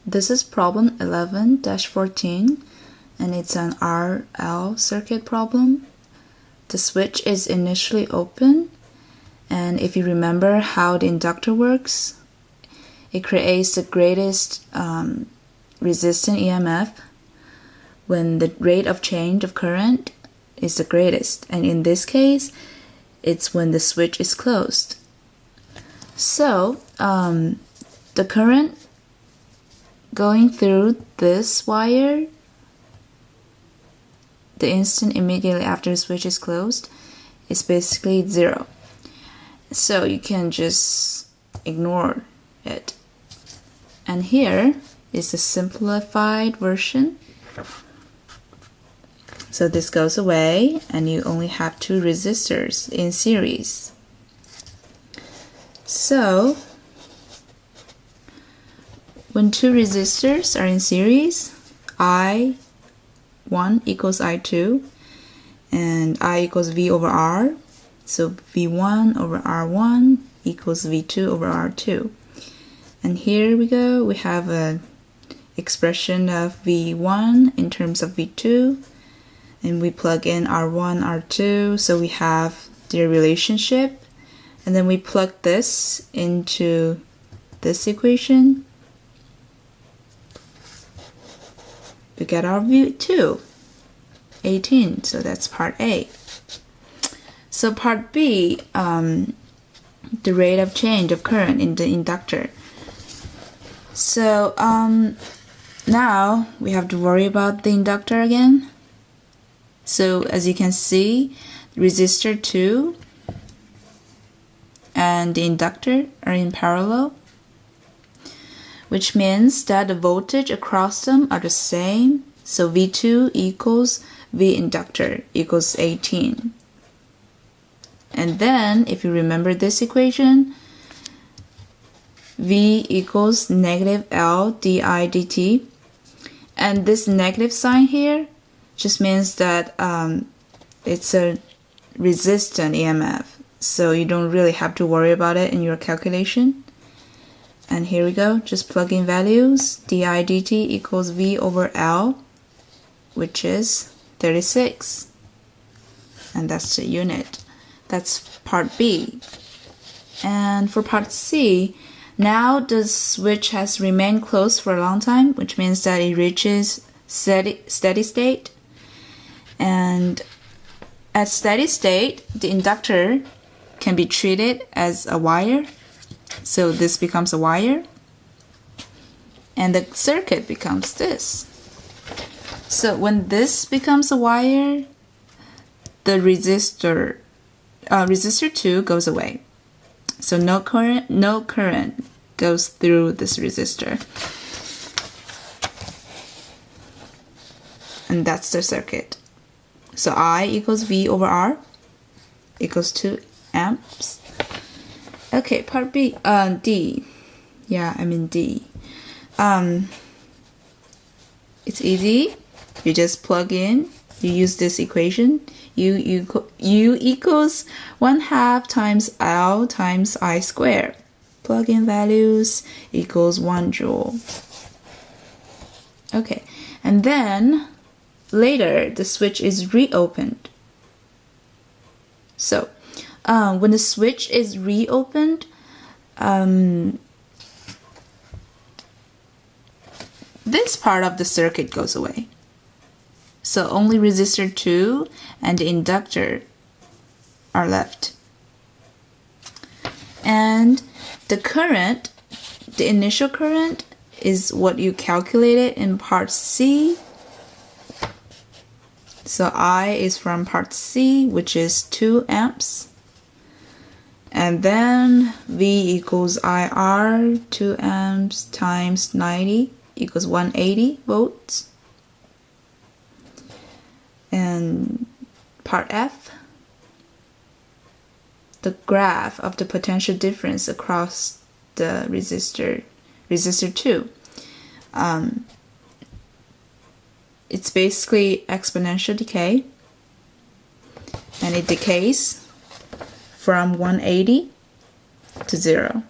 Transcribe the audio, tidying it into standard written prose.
This is problem 11-14, and it's an RL circuit problem. The switch is initially open, and if you remember how the inductor works, it creates the greatest resistant EMF when the rate of change of current is the greatest, and in this case, it's when the switch is closed. So, the current going through this wire the instant immediately after the switch is closed is basically 0. So you can just ignore it. And here is the simplified version. So this goes away and you only have 2 resistors in series. So when 2 resistors are in series, I1 equals I2 and I equals V over R. So V1 over R1 equals V2 over R2. And here we go, we have an expression of V1 in terms of V2, and we plug in R1, R2, so we have their relationship, and then we plug this into this equation. We get our V2, 18, so that's part A. So part B, the rate of change of current in the inductor. So now we have to worry about the inductor again. So as you can see, resistor 2 and the inductor are in parallel, which means that the voltage across them are the same. So V2 equals V inductor equals 18. And then, if you remember this equation, V equals negative L di dt. And this negative sign here just means that it's a resistant EMF. So you don't really have to worry about it in your calculation. And here we go, just plug in values. Di dt equals V over L, which is 36. And that's the unit. That's part B. And for part C, now the switch has remained closed for a long time, which means that it reaches steady state. And at steady state, the inductor can be treated as a wire. So this becomes a wire. And the circuit becomes this. So when this becomes a wire, the resistor 2 goes away. So no current goes through this resistor. And that's the circuit. So I equals V over R equals 2 amps. Okay, part B, D. Yeah, I'm in D. It's easy. You just plug in. You use this equation. U equals 1/2 times L times I squared. Plug in values equals 1 joule. Okay, and then later the switch is reopened. So when the switch is reopened, this part of the circuit goes away. So only resistor 2 and the inductor are left. And the current, the initial current, is what you calculated in part C. So I is from part C, which is 2 amps. And then V equals IR, 2 amps times 90 equals 180 volts. And part F, the graph of the potential difference across the resistor 2. It's basically exponential decay, and it decays from 180 to 0.